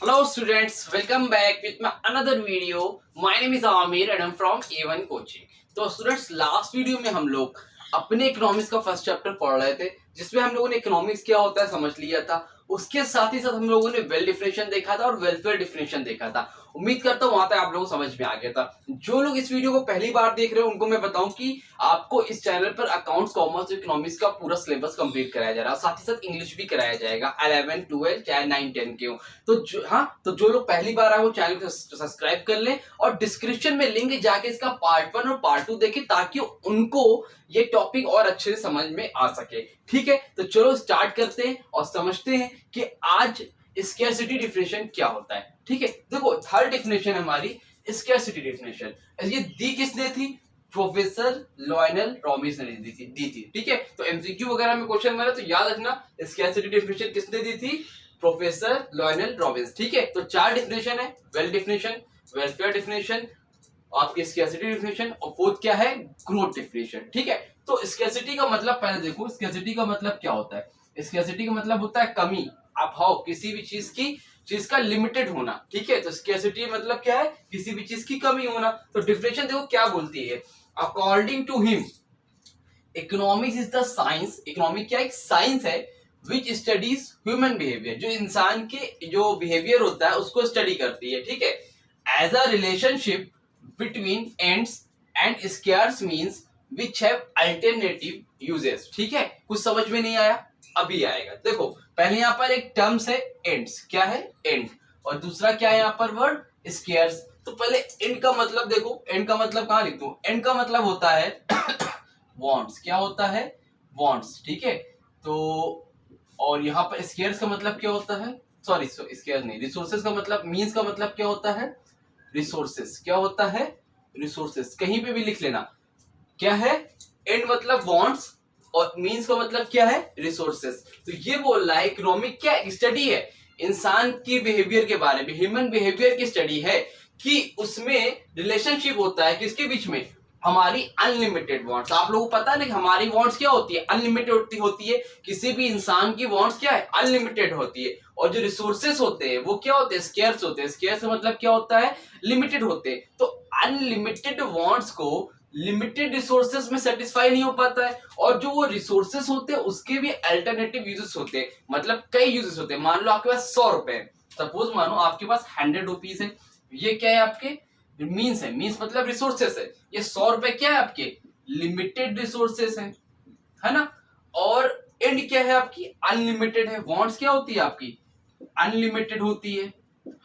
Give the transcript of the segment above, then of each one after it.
Hello students, welcome back with my another video. My name is Amir and I'm from A1 Coaching. तो students last video में हम लोग अपने economics का first chapter पढ़ रहे थे जिसमें हम लोगों ने इकोनॉमिक्स क्या होता है समझ लिया था। उसके साथ ही साथ हम लोगों ने वेल डिफिनेशन देखा था और वेलफेयर डिफिनेशन देखा था। उम्मीद करता हूँ वहां तक आप लोगों को समझ में आ गया था। जो लोग इस वीडियो को पहली बार देख रहे हो उनको मैं बताऊं कि आपको इस चैनल पर अकाउंट्स, कॉमर्स, इकोनॉमिक्स का पूरा सिलेबस कंप्लीट कराया जा रहा है। साथ ही साथ इंग्लिश भी कराया जाएगा 11, 12 चाहे 9, 10 के हो। तो जो लोग पहली बार आए वो चैनल को सब्सक्राइब कर लें और डिस्क्रिप्शन में लिंक जाके इसका पार्ट 1 और पार्ट 2 देखें ताकि उनको ये टॉपिक और अच्छे से समझ में आ सके। ठीक है, तो चलो स्टार्ट करते हैं और समझते हैं कि आज स्कैरसिटी डिफिनेशन क्या होता है। ठीक है, देखो थर्ड डिफिनेशन हमारी स्कैरसिटी डिफिनेशन। ये दी किसने थी? प्रोफेसर लॉयनल रॉबिन्स ने दी थी। ठीक है, तो एमसीक्यू वगैरह में क्वेश्चन मिला तो याद रखना स्कैरसिटी डिफिनेशन किसने दी थी? Professor Lionel Robbins. ठीक है, तो चार डिफिनेशन है, वेल डिफिनेशन, वेलफेयर डिफिनेशन, आपकी स्कैरसिटी डिफिनेशन और फोर्थ क्या है? Growth definition. ठीक है, तो स्कैरसिटी का मतलब पहले देखो, स्कैरसिटी का मतलब क्या होता है? स्कैरसिटी का मतलब होता है कमी, अभाव, किसी भी चीज का लिमिटेड होना। ठीक है, तो स्कैरसिटी मतलब क्या है? किसी भी चीज की कमी होना। तो डिफिनेशन देखो क्या बोलती है, according to him economics is the science. Economic क्या एक साइंस है विच स्टडीज ह्यूमन बिहेवियर, जो इंसान के जो बिहेवियर होता है उसको स्टडी करती है। ठीक है, as a relationship between ends and scarce means which have alternative uses. ठीक है, कुछ समझ में नहीं आया? अभी आएगा। देखो पहले यहाँ पर एक टर्म्स है एंड्स, क्या है? एंड, और दूसरा क्या है यहाँ पर वर्ड? स्क्वायर्स। तो पहले एंड का मतलब देखो, एंड का मतलब कहाँ लिख दूं? एंड का मतलब होता है वांट्स। क्या होता है? वांट्स। ठीक है, तो और यहाँ पर स्क्वायर्स का मतलब क्या होता है? सॉरी स्क्वायर नहीं, रिसोर्सेज का मतलब, मींस का मतलब क्या होता है? रिसोर्सेज। क्या होता है? रिसोर्सेज। कहीं पे भी लिख लेना। क्या है? एंड मतलब वांट्स और मींस का मतलब क्या है? रिसोर्सेज। तो ये बोल रहा है इकोनॉमिक क्या स्टडी है? इंसान की बिहेवियर के बारे में, ह्यूमन बिहेवियर की स्टडी है कि उसमें रिलेशनशिप होता है किसके बीच में? हमारी अनलिमिटेड वांट्स। आप लोगों को पता है ना कि हमारी वांट्स क्या होती है? अनलिमिटेड होती है। किसी भी इंसान की वांट्स क्या है? अनलिमिटेड होती है। और जो रिसोर्सेस होते हैं वो क्या होते हैं? स्केर्स होते हैं। स्केर्स का मतलब क्या होता है? लिमिटेड होते हैं। तो अनलिमिटेड वांट्स को लिमिटेड रिसोर्सेस में सेटिस्फाई नहीं हो पाता है, और जो वो रिसोर्सेस होते हैं उसके भी अल्टरनेटिव यूजेस होते हैं। मतलब कई यूजेस होते हैं। मान लो आपके पास 100 रुपए है, सपोज मानो आपके पास 100 रुपीज है। ये क्या है? आपके मीन्स है, मीन्स मतलब रिसोर्सेस है। ये 100 रुपए क्या है? आपके लिमिटेड रिसोर्सेस है ना। और एंड क्या है? आपकी अनलिमिटेड है। वांट्स क्या होती है? आपकी अनलिमिटेड होती है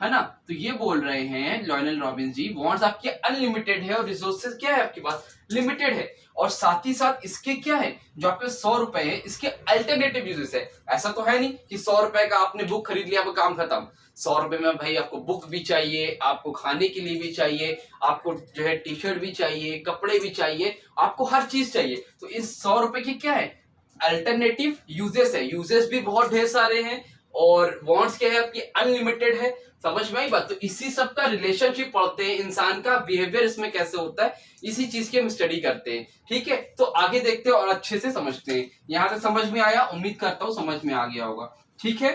ना। तो ये बोल रहे हैं लॉयनल रॉबिन्स जी, वांट्स आपके अनलिमिटेड है और रिसोर्सेज क्या है? आपके पास लिमिटेड है। और साथ ही साथ इसके क्या है? जो आपके 100 रुपए है इसके अल्टरनेटिव यूजेस है। ऐसा तो है नहीं कि 100 रुपए का आपने बुक खरीद लिया, आपका काम खत्म। 100 रुपए में भाई आपको बुक भी चाहिए, आपको खाने के लिए भी चाहिए, आपको जो है टी शर्ट भी चाहिए, कपड़े भी चाहिए, आपको हर चीज चाहिए। तो इस 100 रुपए की क्या है? अल्टरनेटिव यूजेस है। यूजेस भी बहुत ढेर सारे हैं और वांट्स क्या है? आपकी अनलिमिटेड है। समझ में आई बात? तो इसी सब का रिलेशनशिप पढ़ते हैं, इंसान का बिहेवियर इसमें कैसे होता है, इसी चीज की हम स्टडी करते हैं। ठीक है, तो आगे देखते हैं और अच्छे से समझते हैं। यहां तक समझ में आया? उम्मीद करता हूं समझ में आ गया होगा। ठीक है,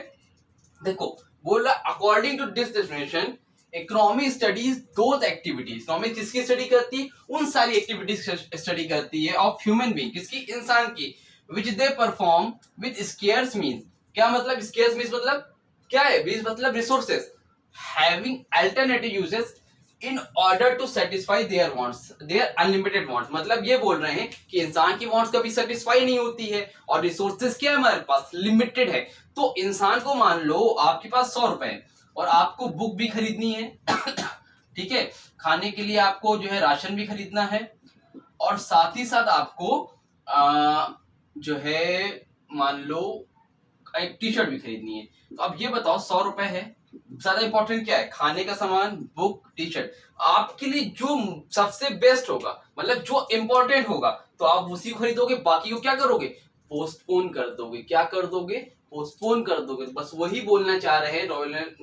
देखो बोल रहा according to this definition economy studies those activities. Economy किसकी स्टडी करती है? उन सारी एक्टिविटीज स्टडी करती है ऑफ ह्यूमन बीइंग, किसकी? इंसान की, which they perform with scarce means. क्या मतलब? स्केर्स मींस मतलब क्या है? मींस मतलब resources having alternative uses in order to satisfy their wants, their unlimited wants। मतलब ये बोल रहे हैं कि इंसान की wants कभी सेटिस्फाई नहीं होती है और रिसोर्सेज क्या है? हमारे पास लिमिटेड है। तो इंसान को मान लो आपके पास 100 रुपए है और आपको बुक भी खरीदनी है ठीक है, खाने के लिए आपको जो है राशन भी खरीदना है, और साथ ही साथ आपको जो है मान लो एक टी शर्ट भी खरीदनी है। तो अब ये बताओ 100 रुपए है, ज्यादा इंपॉर्टेंट क्या है? खाने का सामान, बुक, टी शर्ट। आपके लिए जो सबसे बेस्ट होगा, मतलब जो इंपॉर्टेंट होगा, तो आप उसी को खरीदोगे, बाकी को क्या करोगे? पोस्टपोन कर दोगे। क्या कर दोगे? पोस्टपोन कर दोगे। बस वही बोलना चाह रहे हैं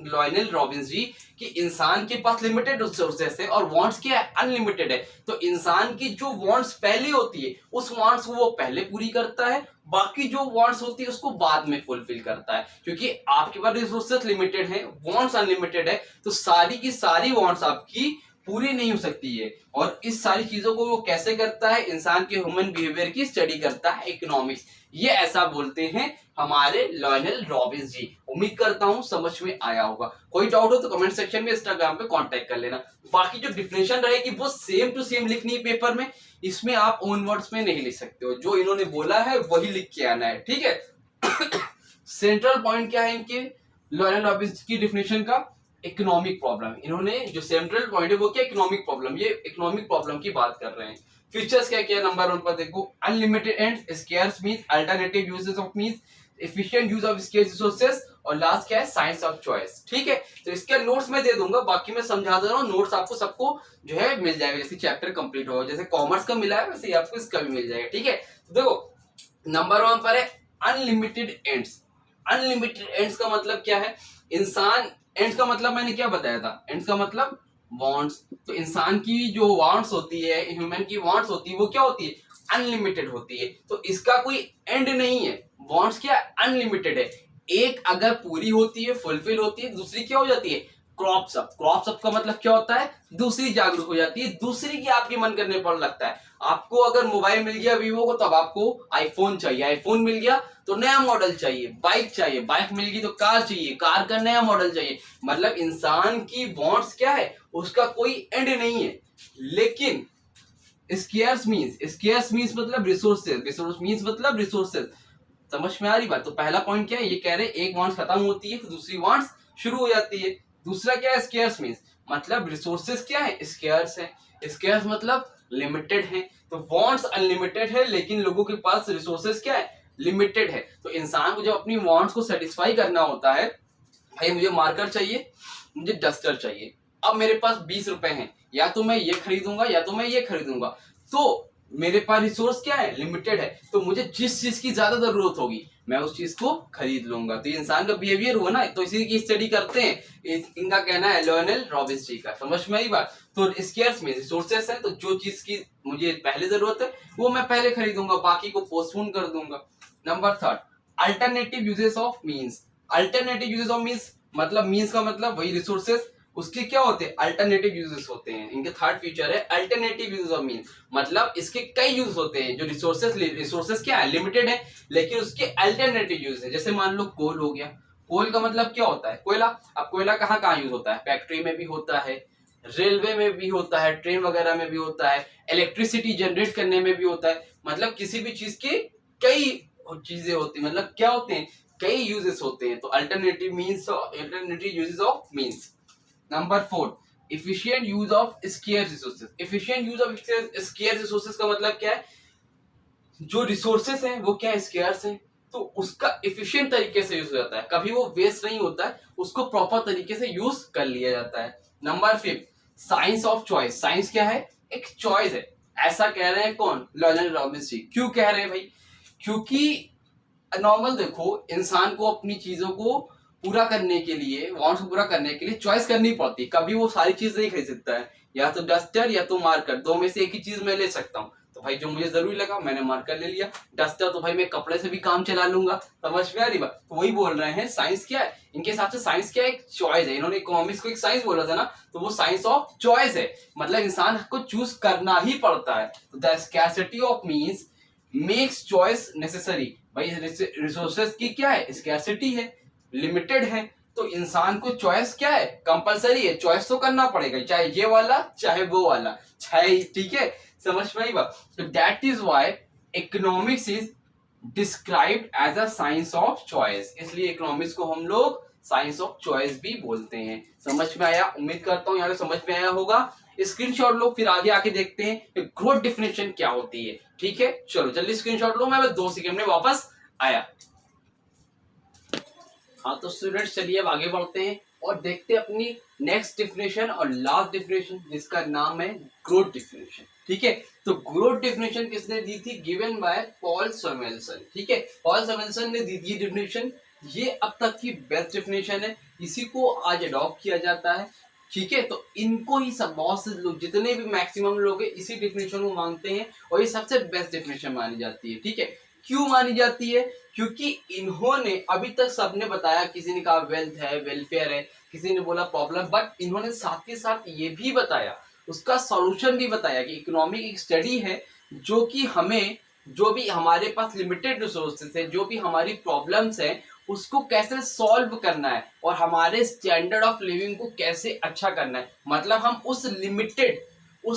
लॉयनल रॉबिन्स जी कि इंसान के पास लिमिटेड रिसोर्सेस है और वांट्स क्या है, अनलिमिटेड है। तो इंसान की जो वांट्स पहले होती है उस वांट्स को वो पहले पूरी करता है, बाकी जो वांट्स होती है उसको बाद में फुलफिल करता है। क्योंकि आपके पास रिसोर्सेस लिमिटेड है, वांट्स अनलिमिटेड है, तो सारी की सारी वांट्स आपकी पूरी नहीं हो सकती है। और इस सारी चीजों को वो कैसे करता है, इंसान के ह्यूमन बिहेवियर की स्टडी करता है इकोनॉमिक्स। ये ऐसा बोलते हैं हमारे लॉयनल रॉबिन्स जी। उम्मीद करता हूं समझ में आया होगा। कोई डाउट हो तो कमेंट सेक्शन में इंस्टाग्राम पे कांटेक्ट कर लेना। बाकी जो डिफिनेशन रहेगी वो सेम टू सेम लिखनी है पेपर में, इसमें आप ओन वर्ड्स में नहीं लिख सकते हो, जो इन्होंने बोला है वही लिख के आना है, ठीक है। सेंट्रल पॉइंट क्या है इनके लॉयनल रॉबिन्स की डिफिनेशन का, इकोनॉमिक प्रॉब्लम। इन्होंने जो सेंट्रल पॉइंट है वो क्या, इकोनॉमिक प्रॉब्लम। ये इकोनॉमिक प्रॉब्लम की बात कर रहे हैं। फीचर्स क्या क्या, नंबर 1 पर देखो, unlimited and scarce means alternative uses of means efficient use of scarce resources, और लास्ट क्या है, साइंस ऑफ चॉइस। ठीक है, तो इसके नोट्स मैं दे दूंगा, बाकी मैं समझा दे रहा हूँ। नोट्स आपको सबको जो है मिल जाएगा, जैसे चैप्टर कंप्लीट होगा। जैसे कॉमर्स का मिला है वैसे ही आपको इसका भी मिल जाएगा। ठीक है, तो देखो नंबर 1 पर है अनलिमिटेड एंड्स। अनलिमिटेड एंड्स का मतलब क्या है, इंसान, एंड्स का मतलब मैंने क्या बताया था, एंड्स का मतलब वांट्स। तो इंसान की जो वांट्स होती है, ह्यूमन की वांट्स होती है, वो क्या होती है, अनलिमिटेड होती है। तो इसका कोई एंड नहीं है, वांट्स क्या अनलिमिटेड है। एक अगर पूरी होती है, फुलफिल होती है, दूसरी क्या हो जाती है, क्रॉप्स अप। क्रॉप्स अप का मतलब क्या होता है, दूसरी जागरूक हो जाती है, दूसरी की आपके मन करने पर लगता है। आपको अगर मोबाइल मिल गया वीवो को, तब आपको आईफोन चाहिए, आईफोन मिल गया तो नया मॉडल चाहिए, बाइक चाहिए, बाइक मिल गई तो कार चाहिए, कार का नया मॉडल चाहिए। मतलब इंसान की वांट्स क्या है, उसका कोई एंड नहीं है। लेकिन स्केर्स मींस मतलब रिसोर्सेज, रिसोर्स मींस मतलब रिसोर्सेज। समझ में आ रही बात। तो पहला पॉइंट क्या है, ये कह रहे एक वांट्स खत्म होती है तो दूसरी वांट्स शुरू हो जाती है। दूसरा क्या है, स्केर्स मींस मतलब रिसोर्सेज क्या है, स्केर्स है। स्केर्स मतलब लिमिटेड है। तो वांट्स अनलिमिटेड है, लेकिन लोगों के पास रिसोर्सेज क्या है, लिमिटेड है। तो इंसान को जब अपनी वांट्स को सेटिस्फाई करना होता है, भाई मुझे मार्कर चाहिए, मुझे डस्टर चाहिए, अब मेरे पास 20 रुपए हैं, या तो मैं ये खरीदूंगा या तो मैं ये खरीदूंगा। तो मेरे पास रिसोर्स क्या है, लिमिटेड है। तो मुझे जिस चीज की ज्यादा जरूरत होगी मैं उस चीज को खरीद लूंगा। तो इंसान का बिहेवियर हुआ ना, तो इसी की स्टडी करते हैं। इनका कहना है लॉयनल रॉबिन्स जी का। समझ में आई बात। तो स्केर्स में रिसोर्सेस है, तो जो चीज की मुझे पहले जरूरत है वो मैं पहले खरीदूंगा, बाकी को पोस्टपोन कर दूंगा। Number 3, alternative uses of means. Alternative uses of means मतलब मीन्स का मतलब वही रिसोर्सेस, उसके क्या होते हैं, अल्टरनेटिव यूजेस होते हैं। इनके थर्ड फीचर है अल्टरनेटिव यूज ऑफ मीन्स, मतलब इसके कई यूज होते हैं। जो रिसोर्सेस क्या है, लिमिटेड है, लेकिन उसके अल्टरनेटिव यूज है। जैसे मान लो कोल हो गया, कोल का मतलब क्या होता है, कोयला। अब कोयला कहाँ कहाँ यूज होता है, फैक्ट्री में भी होता है, रेलवे में भी होता है, ट्रेन वगैरह में भी होता है, इलेक्ट्रिसिटी जनरेट करने में भी होता है। मतलब किसी भी चीज के कई चीजें होती है, मतलब क्या होते हैं, कई यूजेस होते हैं। तो alternative means, alternative uses of means. Number 4, efficient use of scarce resources. efficient use of scarce resources का मतलब क्या है, जो रिसोर्सेज हैं वो क्या है, स्केर्स हैं, तो उसका एफिशिएंट तरीके से यूज हो जाता है, कभी वो वेस्ट नहीं होता है, उसको प्रॉपर तरीके से यूज कर लिया जाता है। Number 5, science of choice. Science क्या है, एक चॉइस है। ऐसा कह रहे हैं कौन, लॉयनल रॉबिन्स जी। क्यों कह रहे हैं भाई, क्योंकि नॉर्मल देखो, इंसान को अपनी चीजों को पूरा करने के लिए, वांट्स को पूरा करने के लिए चॉइस करनी पड़ती है। कभी वो सारी चीज नहीं खरीद सकता है, या तो डस्टर या तो मार्कर, दो में से एक ही चीज मैं ले सकता हूँ। तो भाई जो मुझे जरूरी लगा मैंने मार्कर ले लिया, डस्टर तो भाई मैं कपड़े से भी काम चला लूंगा। समझ में आ रही बात। तो वही बोल रहे हैं साइंस क्या है, इनके हिसाब से साइंस क्या है, एक चॉइस है। इन्होंने इकोनॉमिक्स को एक साइंस बोला था ना, तो वो साइंस ऑफ चॉइस है, मतलब इंसान को चूज करना ही पड़ता है। तो the scarcity of means makes choice necessary. भाई रिसोर्सेज की क्या है, स्कैर्सिटी है, लिमिटेड है, तो इंसान को चॉइस क्या है, कंपलसरी है, चॉइस तो करना पड़ेगा, चाहे ये वाला चाहे वो वाला, चाहे, ठीक है, समझ में आई बात। तो that is why economics is described as a science of choice. इसलिए इकोनॉमिक्स को हम लोग साइंस ऑफ चॉइस भी बोलते हैं। समझ में आया, उम्मीद करता हूं यहाँ पे समझ में आया होगा। स्क्रीनशॉट लो, फिर आगे आके देखते हैं ग्रोथ डेफिनेशन क्या होती है। ठीक है, चलो जल्दी स्क्रीनशॉट लो, मैं 2 सेकंड में वापस आया। हाँ तो स्टूडेंट्स चलिए अब आगे बढ़ते हैं और देखते हैं अपनी नेक्स्ट डेफिनेशन और लास्ट डेफिनेशन, जिसका नाम है ग्रोथ डेफिनेशन। ठीक है, तो ग्रोथ डेफिनेशन किसने दी थी, गिवन बाय पॉल सैमुएल्सन। ठीक है, पॉल सैमुएल्सन ने दी थी डेफिनेशन ये अब तक की बेस्ट डेफिनेशन है, इसी को आज अडॉप्ट किया जाता है। ठीक है, तो इनको ही सब बहुत से लोग, जितने भी मैक्सिमम लोग हैं, इसी डेफिनेशन को मानते हैं और ये सबसे बेस्ट डेफिनेशन मानी जाती है। ठीक है, क्यों मानी जाती है? क्योंकि इन्होंने अभी तक सबने बताया, किसी ने कहा वेल्थ है, वेलफेयर है, किसी ने बोला प्रॉब्लम, बट इन्होंने साथ ही साथ ये भी बताया, उसका सॉल्यूशन भी बताया कि इकोनॉमिक एक स्टडी है जो कि हमें, जो भी हमारे पास लिमिटेड रिसोर्सेज है, जो भी हमारी प्रॉब्लम्स है, उसको कैसे सॉल्व करना है और हमारे स्टैंडर्ड ऑफ लिविंग को कैसे अच्छा करना है। मतलब हम उस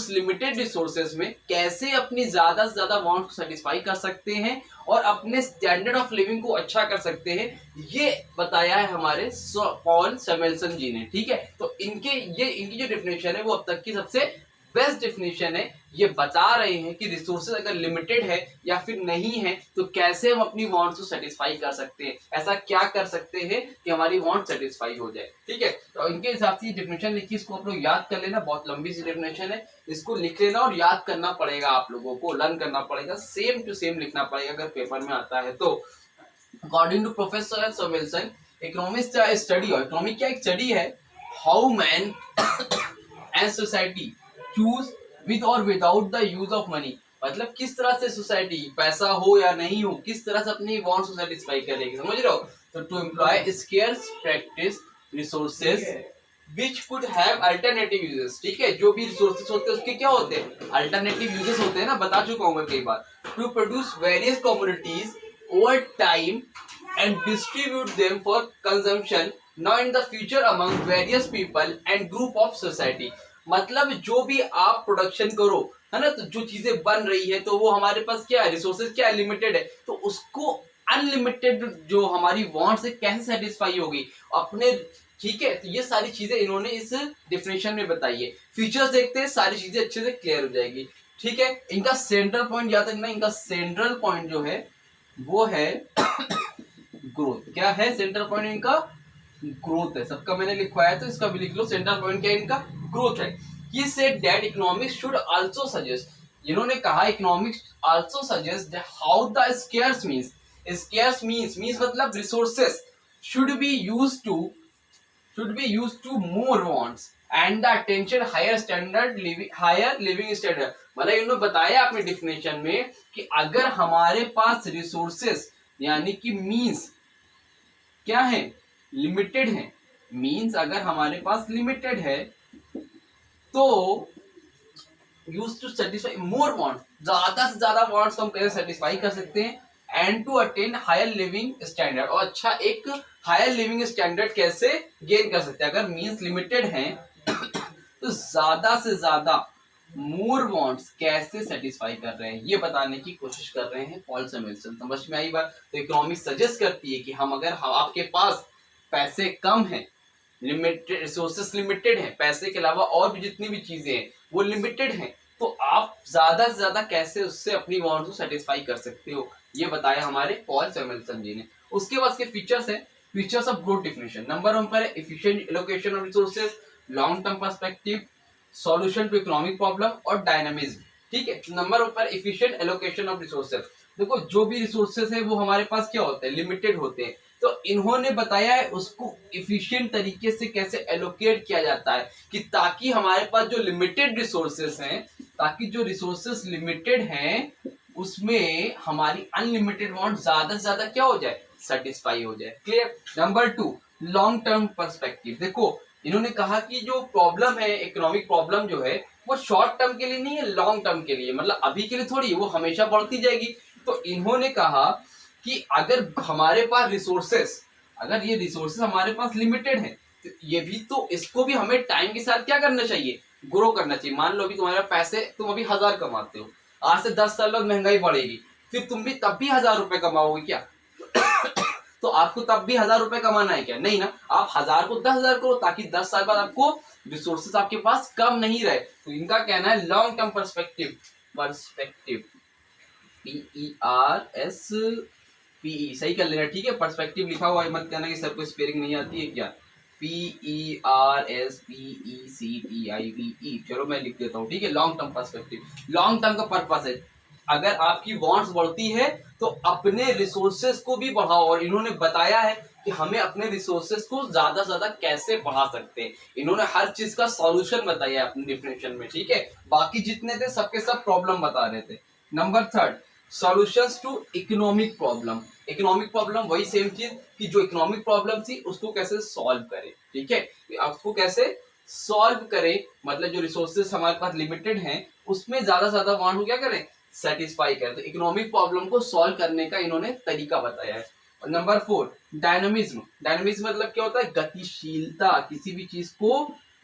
लिमिटेड रिसोर्सेज में कैसे अपनी ज्यादा से ज्यादा वांट को सेटिस्फाई कर सकते हैं और अपने स्टैंडर्ड ऑफ लिविंग को अच्छा कर सकते हैं, ये बताया है हमारे पॉल सैमुएल्सन जी ने। ठीक है, तो इनकी जो डेफिनेशन है वो अब तक की सबसे बेस्ट डेफिनेशन है। ये बता रहे हैं कि रिसोर्सेज अगर लिमिटेड है या फिर नहीं है तो कैसे हम अपनी वांट्स को सेटिस्फाई कर सकते हैं, ऐसा क्या कर सकते हैं कि हमारी वांट सेटिस्फाई हो जाए। ठीक है, तो इनके हिसाब से डेफिनेशन लिखी, इसको आप लोग याद कर लेना, बहुत लंबी सी डेफिनेशन है, इसको लिख लेना और याद करना पड़ेगा, आप लोगों को लर्न करना पड़ेगा, सेम टू सेम लिखना पड़ेगा अगर पेपर में आता है तो। According to professor Samuelson, economics study, और इकोनॉमिक क्या एक स्टडी है, how man and society choose with और without the use of money. मतलब किस तरह से सोसाइटी, पैसा हो या नहीं हो, किस तरह से अपनी वांट्स को सेटिस्फाई करेगी, समझ रहे हो? तो to employ scarce practice resources which could have alternative uses. ठीक है, जो भी रिसोर्सेज होते हैं उसके क्या होते हैं, अल्टरनेटिव यूजेस होते हैं ना, बता चुका हूं मैं कई बार। To produce various commodities over time and distribute them for consumption now in the future among various people and group of society. मतलब जो भी आप प्रोडक्शन करो, है ना, तो जो चीजें बन रही है तो वो हमारे पास क्या है, रिसोर्सेज क्या है, लिमिटेड है, तो उसको अनलिमिटेड जो हमारी वांट्स है कैसे सेटिस्फाई होगी अपने। ठीक है, तो ये सारी चीजें इन्होंने इस डेफिनेशन में बताई है। फीचर्स देखते हैं, सारी चीजें अच्छे से क्लियर हो जाएगी। ठीक है, इनका सेंट्रल पॉइंट याद रखना, इनका सेंट्रल पॉइंट जो है वो है ग्रोथ। क्या है सेंट्रल पॉइंट इनका? ग्रोथ है। सबका मैंने लिखवाया तो इसका भी लिख लो, सेंट्रल पॉइंट क्या है इनका? ग्रोथ है। He said that economics should also suggest, इन्होंने कहा economics also suggests that how the scarce means मतलब resources should be used to more wants and the attention higher living standard। मतलब इन्होंने बताया अपने डिफिनेशन में कि अगर हमारे पास रिसोर्सेस यानी कि मीन्स क्या है, लिमिटेड है, मीन्स अगर हमारे पास लिमिटेड है तो use to satisfy more want, ज्यादा से ज्यादा वांट्स हम कैसे सेटिस्फाई कर सकते हैं, and to attain higher living standard, और अच्छा एक हायर लिविंग स्टैंडर्ड कैसे गेन कर सकते हैं। अगर मीन्स लिमिटेड हैं तो ज्यादा से ज्यादा मोर वांट्स कैसे सेटिस्फाई कर रहे हैं, ये बताने की कोशिश कर रहे हैं पॉल सैमुएल्सन। समझ में आई बात? तो इकोनॉमिक्स सजेस्ट करती है कि हम अगर आपके पास पैसे कम हैं, लिमिटेड रिसोर्सेस लिमिटेड है, पैसे के अलावा और भी जितनी भी चीजें हैं वो लिमिटेड हैं, तो आप ज्यादा से ज्यादा कैसे उससे अपनी वांट को सेटिस्फाई कर सकते हो, ये बताया हमारे पॉल सैमुएल्सन जी ने। उसके बाद के फीचर्स है, features of growth definition. Number 1 पर है efficient allocation of resources, long term perspective, solution to economic problem और डायनामिज्म। ठीक है, नंबर 1 पर एफिशिएंट एलोकेशन ऑफ रिसोर्सेज। देखो जो भी रिसोर्सेज है वो हमारे पास क्या होते हैं, लिमिटेड होते हैं, तो इन्होंने बताया है उसको इफिशिएंट तरीके से कैसे एलोकेट किया जाता है कि ताकि हमारे पास जो लिमिटेड रिसोर्सेस हैं, ताकि जो रिसोर्सेस लिमिटेड हैं उसमें हमारी अनलिमिटेड वांट ज्यादा से ज्यादा क्या हो जाए, सेटिस्फाई हो जाए। Clear? Number 2 long term perspective. देखो इन्होंने कहा कि जो प्रॉब्लम है, इकोनॉमिक प्रॉब्लम जो है वो शॉर्ट टर्म के लिए नहीं है, लॉन्ग टर्म के लिए, मतलब अभी के लिए थोड़ी, वो हमेशा बढ़ती जाएगी। तो इन्होंने कहा कि अगर हमारे पास रिसोर्सेस, अगर ये रिसोर्सेस हमारे पास लिमिटेड है तो ये भी, तो इसको भी हमें टाइम के साथ क्या करना चाहिए, ग्रो करना चाहिए। मान लो अभी तुम्हारे पैसे, तुम अभी 1000 कमाते हो, आज से 10 साल बाद महंगाई बढ़ेगी, फिर तुम भी तब भी 1000 रुपए कमाओगे क्या? तो आपको तब भी 1000 रुपए कमाना है क्या? नहीं ना, आप 1000 को 10,000 करो ताकि 10 साल बाद आपको रिसोर्सेस आपके पास कम नहीं रहे। तो इनका कहना है लॉन्ग टर्म पर्सपेक्टिव, PERSPE सही कर लेना। ठीक है, पर्सपेक्टिव लिखा हुआ है, मत कहना कि सर को स्पेलिंग नहीं आती है क्या। PERSPECTIVE, चलो मैं लिख देता हूँ। ठीक है, long term perspective, long term का पर्पस है अगर आपकी वांट्स बढ़ती है तो अपने रिसोर्सेज को भी बढ़ाओ, और इन्होंने बताया है कि हमें अपने रिसोर्सेज को ज्यादा से ज्यादा कैसे बढ़ा सकते हैं। इन्होंने हर चीज का सॉल्यूशन बताया अपने डिफिनेशन में, ठीक है। बाकी जितने थे सबके सब प्रॉब्लम बता रहे थे। Number third, solutions to economic problem. Economic problem वही सेम चीज कि जो इकोनॉमिक प्रॉब्लम थी उसको कैसे सॉल्व करें, ठीक है। उसको कैसे सॉल्व करें, मतलब जो रिसोर्सेज हमारे पास लिमिटेड हैं उसमें ज्यादा से ज्यादा वांट को क्या करें, सेटिस्फाई करें। तो इकोनॉमिक प्रॉब्लम को सॉल्व करने का इन्होंने तरीका बताया है। और नंबर फोर, डायनामिज्म। डायनामिज्म मतलब क्या होता है, गतिशीलता, किसी भी चीज को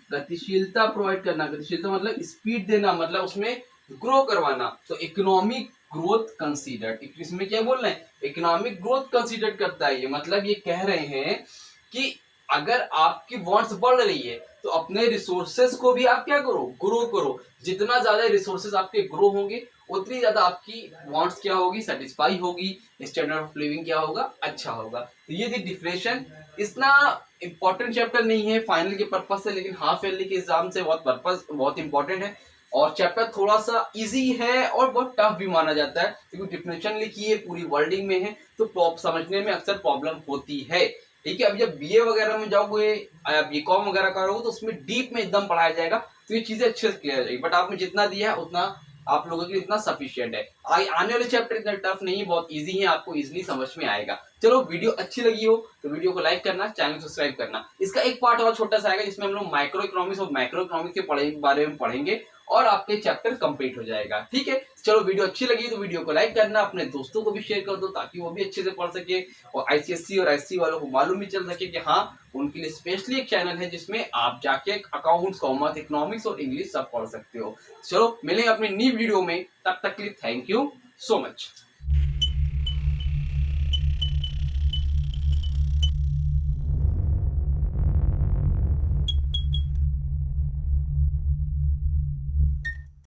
गतिशीलता प्रोवाइड करना। गतिशीलता मतलब स्पीड देना, मतलब उसमें ग्रो करवाना। तो इकोनॉमिक ग्रोथ कंसीडर्ड, इसमें क्या बोल रहे हैं, इकोनॉमिक ग्रोथ कंसीडर करता है। ये मतलब ये कह रहे हैं कि अगर आपकी वांट्स बढ़ रही है तो अपने रिसोर्सेज को भी आप क्या करो, ग्रो करो। जितना ज्यादा रिसोर्सेज आपके ग्रो होंगे उतनी ज्यादा आपकी वांट्स क्या होगी, सेटिस्फाई होगी, स्टैंडर्ड ऑफ लिविंग क्या होगा, अच्छा होगा। तो ये थी डिफिनेशन। इतना इंपॉर्टेंट चैप्टर नहीं है फाइनल के पर्पज से, लेकिन हाफ ईयरली के एग्जाम से बहुत इंपॉर्टेंट है। और चैप्टर थोड़ा सा इजी है और बहुत टफ भी माना जाता है, क्योंकि डिफिनेशन लिखी है, पूरी वर्डिंग में है, तो समझने में अक्सर प्रॉब्लम होती है, ठीक है। अब जब बीए वगैरह में जाओगे, बीकॉम वगैरह करोगे तो उसमें डीप में एकदम पढ़ाया जाएगा, तो ये चीजें अच्छे से क्लियर हो जाएगी। बट आपने जितना दिया है उतना आप लोगों के लिए इतना सफिशिएंट है। आने वाले चैप्टर इतना टफ नहीं है, बहुत इजी है, आपको इजीली समझ में आएगा। चलो, वीडियो अच्छी लगी हो तो वीडियो को लाइक करना, चैनल को सब्सक्राइब करना। इसका एक पार्ट और छोटा सा आएगा जिसमें हम लोग माइक्रो इकोनॉमिक्स और मैक्रो इकोनॉमिक्स के बारे में पढ़ेंगे और आपके चैप्टर कंप्लीट हो जाएगा, ठीक है। चलो, वीडियो अच्छी लगी तो वीडियो को लाइक करना, अपने दोस्तों को भी शेयर कर दो ताकि वो भी अच्छे से पढ़ सके, और आईसीएससी और एससी वालों को मालूम भी चल सके कि हाँ, उनके लिए स्पेशली एक चैनल है जिसमें आप जाके अकाउंट्स, कॉमर्स, इकोनॉमिक्स और इंग्लिश सब पढ़ सकते हो। चलो, मिलेंगे अपने न्यू वीडियो में, तब तक के लिए थैंक यू सो मच।